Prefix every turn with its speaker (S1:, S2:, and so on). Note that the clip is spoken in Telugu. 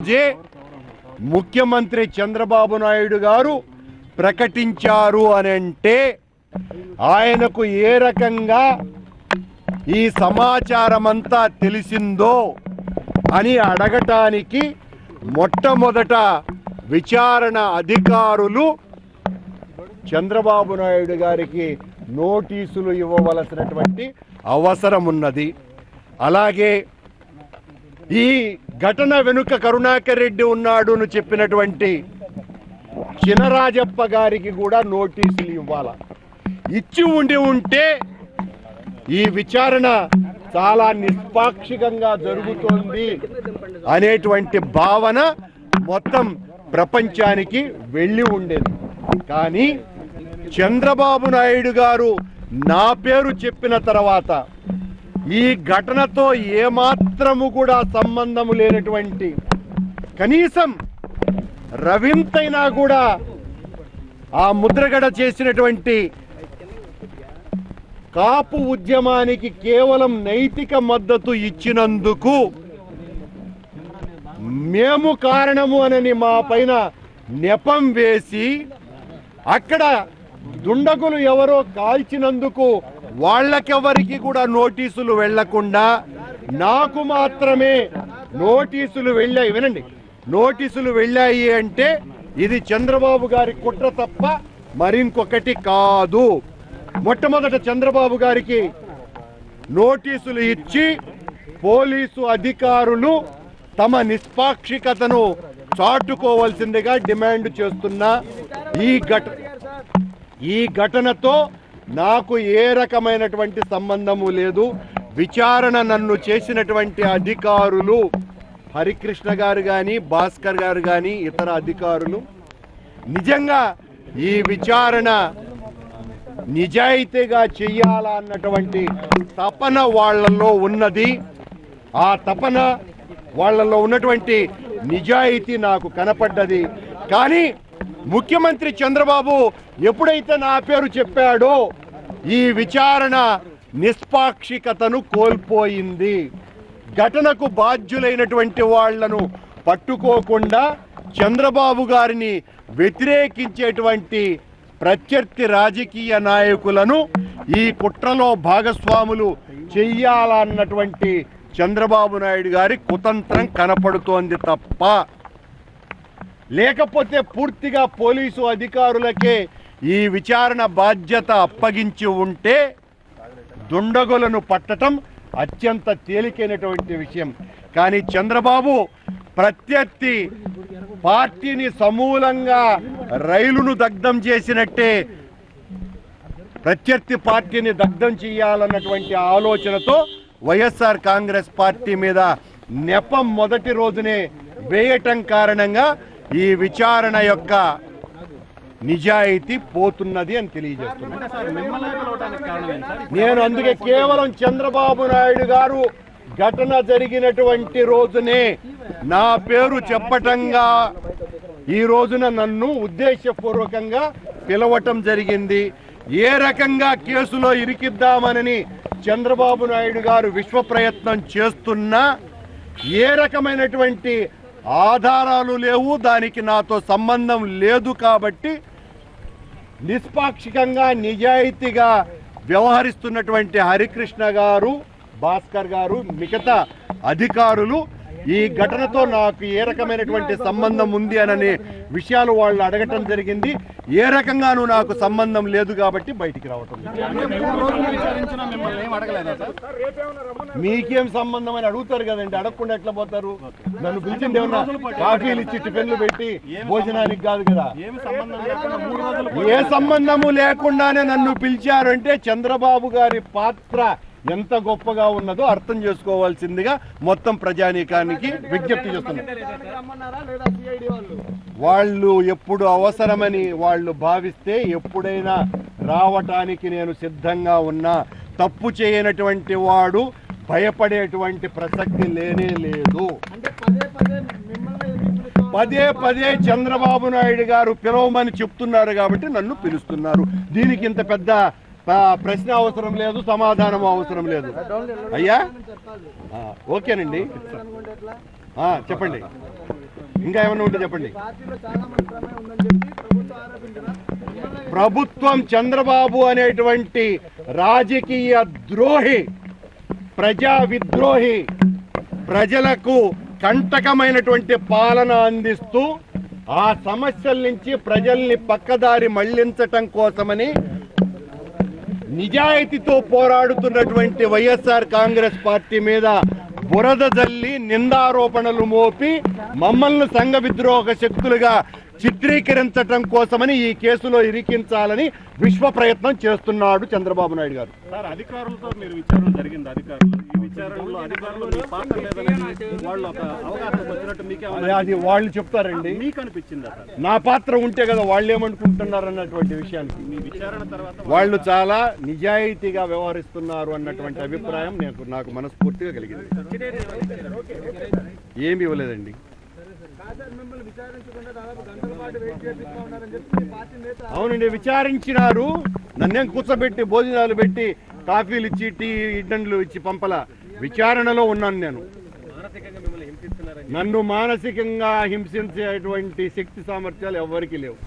S1: రోజే ముఖ్యమంత్రి చంద్రబాబు నాయుడు గారు ప్రకటించారు అని అంటే ఆయనకు ఏ రకంగా ఈ సమాచారం అంతా తెలిసిందో అని అడగటానికి మొట్టమొదట విచారణ అధికారులు చంద్రబాబు నాయుడు గారికి నోటీసులు ఇవ్వవలసినటువంటి అవసరం ఉన్నది. అలాగే ఈ ఘటన వెనుక కరుణాకర్ రెడ్డి ఉన్నాడు అని చెప్పినటువంటి చినరాజప్ప గారికి కూడా నోటీసులు ఇవ్వాల. ఇచ్చి ఉంటే ఈ విచారణ చాలా నిష్పాక్షికంగా జరుగుతోంది అనేటువంటి భావన మొత్తం ప్రపంచానికి వెళ్ళి ఉండేది. కానీ చంద్రబాబు నాయుడు గారు నా పేరు చెప్పిన తర్వాత ఈ ఘటనతో ఏమాత్రము కూడా సంబంధము లేనటువంటి కనీసం రవింతైనా కూడా ఆ ముద్రగడ చేసినటువంటి కాపు ఉద్యమానికి కేవలం నైతిక మద్దతు ఇచ్చినందుకు మేము కారణము అనని మా పైన నెపం వేసి అక్కడ దుండగులు ఎవరో కాల్చినందుకు వాళ్ళకెవరికి కూడా నోటీసులు వెళ్లకుండా నాకు మాత్రమే నోటీసులు వెళ్ళాయి. వినండి, నోటీసులు వెళ్ళాయి అంటే ఇది చంద్రబాబు గారి కుట్ర తప్ప మరింకొకటి కాదు. మొట్టమొదట చంద్రబాబు గారికి నోటీసులు ఇచ్చి పోలీసు అధికారులు తమ నిష్పాక్షికతను చాటుకోవాల్సిందిగా డిమాండ్ చేస్తున్నా. ఈ ఘటనతో నాకు ఏ రకమైనటువంటి సంబంధము లేదు. విచారణ నన్ను చేసినటువంటి అధికారులు హరికృష్ణ గారు కానీ భాస్కర్ గారు కానీ ఇతర అధికారులు నిజంగా ఈ విచారణ నిజాయితీగా చెయ్యాలన్నటువంటి తపన వాళ్ళల్లో ఉన్నది. ఆ తపన వాళ్ళల్లో ఉన్నటువంటి నిజాయితీ నాకు కనపడ్డది. కానీ ముఖ్యమంత్రి చంద్రబాబు ఎప్పుడైతే నా పేరు చెప్పాడో ఈ విచారణ నిష్పాక్షికతను కోల్పోయింది. ఘటనకు బాధ్యులైనటువంటి వాళ్లను పట్టుకోకుండా చంద్రబాబు గారిని వ్యతిరేకించేటువంటి ప్రత్యర్థి రాజకీయ నాయకులను ఈ కుట్రలో భాగస్వాములు చెయ్యాలన్నటువంటి చంద్రబాబు నాయుడు గారి కుతంత్రం కనపడుతోంది తప్ప లేకపోతే పూర్తిగా పోలీసు అధికారులకే ఈ విచారణ బాధ్యత అప్పగించి ఉంటే దుండగులను పట్టడం అత్యంత తేలికైనటువంటి విషయం. కానీ చంద్రబాబు ప్రత్యర్థి పార్టీని సమూలంగా రైలును దగ్ధం చేసినట్టే ప్రత్యర్థి పార్టీని దగ్ధం చేయాలన్నటువంటి ఆలోచనతో వైఎస్ఆర్ కాంగ్రెస్ పార్టీ మీద నెపం మొదటి రోజునే వేయటం కారణంగా ఈ విచారణ యొక్క నిజాయితీ పోతున్నది అని తెలియజేస్తున్నాను. నేను అందుకే కేవలం చంద్రబాబు నాయుడు గారు ఘటన జరిగినటువంటి రోజునే నా పేరు చెప్పటంగా ఈ రోజున నన్ను ఉద్దేశపూర్వకంగా పిలవటం జరిగింది. ఏ రకంగా కేసులో ఇరికిద్దామని చంద్రబాబు నాయుడు గారు విశ్వ ప్రయత్నం చేస్తున్నా ఏ రకమైనటువంటి ఆధారాలు లేవు, దానికి నాతో సంబంధం లేదు. కాబట్టి నిష్పాక్షికంగా నిజాయితీగా వ్యవహరిస్తున్నటువంటి హరికృష్ణ గారు, భాస్కర్ గారు, మిగతా అధికారులు ఈ ఘటనతో నాకు ఏ రకమైనటువంటి సంబంధం ఉంది అనే విషయాలు వాళ్ళు అడగటం జరిగింది. ఏ రకంగానూ నాకు సంబంధం లేదు కాబట్టి బయటికి రావటం. మీకేం సంబంధం అని అడుగుతారు కదండి, అడగకుండా ఎట్లా పోతారు? నన్ను పిలిచింది ఏమన్నా కాఫీలు ఇచ్చి టిఫిన్లు పెట్టి భోజనానికి కాదు కదా. ఏ సంబంధము లేకుండానే నన్ను పిలిచారు అంటే చంద్రబాబు గారి పాత్ర ఎంత గొప్పగా ఉన్నదో అర్థం చేసుకోవాల్సిందిగా మొత్తం ప్రజానీకానికి విజ్ఞప్తి చేస్తున్నారు. వాళ్ళు ఎప్పుడు అవసరమని వాళ్ళు భావిస్తే ఎప్పుడైనా రావటానికి నేను సిద్ధంగా ఉన్నా. తప్పు చేయనటువంటి వాడు భయపడేటువంటి ప్రసక్తి లేనే లేదు. పదే పదే చంద్రబాబు నాయుడు గారు పిలవమని చెప్తున్నారు కాబట్టి నన్ను పిలుస్తున్నారు. దీనికి ఇంత పెద్ద ప్రశ్న అవసరం లేదు, సమాధానం అవసరం లేదు. అయ్యా ఓకేనండి, చెప్పండి. ఇంకా ఏమన్నా ఉంటే చెప్పండి. ప్రభుత్వం చంద్రబాబు అనేటువంటి రాజకీయ ద్రోహి, ప్రజా విద్రోహి, ప్రజలకు కంటకమైనటువంటి పాలన అందిస్తూ ఆ సమస్యల నుంచి ప్రజల్ని పక్కదారి మళ్లించటం కోసమని నిజాయితీతో పోరాడుతున్నటువంటి వైఎస్ఆర్ కాంగ్రెస్ పార్టీ మీద బురద జల్లి నిందారోపణలు మోపి మమ్మల్ని సంఘ విద్రోహ శక్తులుగా చిత్రీకరించటం కోసమని ఈ కేసులో ఇరికించాలని విశ్వ ప్రయత్నం చేస్తున్నాడు చంద్రబాబు నాయుడు గారు.
S2: సార్, అధికారులతో మీరు విచారణ జరిగింది. ఈ విచారణలో అధికారులు మీ పాత్ర లేదని వాళ్ళు ఒక అవగాహన వచ్చినట్టు మీకే
S1: అది వాళ్ళు చెప్తారండి.
S2: మీకు అనిపించిందా సార్?
S1: నా పాత్ర ఉంటే కదా వాళ్ళు ఏమనుకుంటున్నారు అన్నటువంటి విషయానికి
S2: మీ విచారణ తర్వాత
S1: వాళ్ళు చాలా నిజాయితీగా వ్యవహరిస్తున్నారు అన్నటువంటి అభిప్రాయం నాకు మనస్ఫూర్తిగా కలిగింది. ఏమి ఇవ్వలేదండి. అవునండి, విచారించినారు. నన్నేం కూర్చోబెట్టి భోజనాలు పెట్టి కాఫీలు ఇచ్చి టీ ఇడ్డన్లు ఇచ్చి పంపల. విచారణలో ఉన్నాను నేను. నన్ను మానసికంగా హింసించేటువంటి శక్తి సామర్థ్యాలు ఎవ్వరికీ లేవు.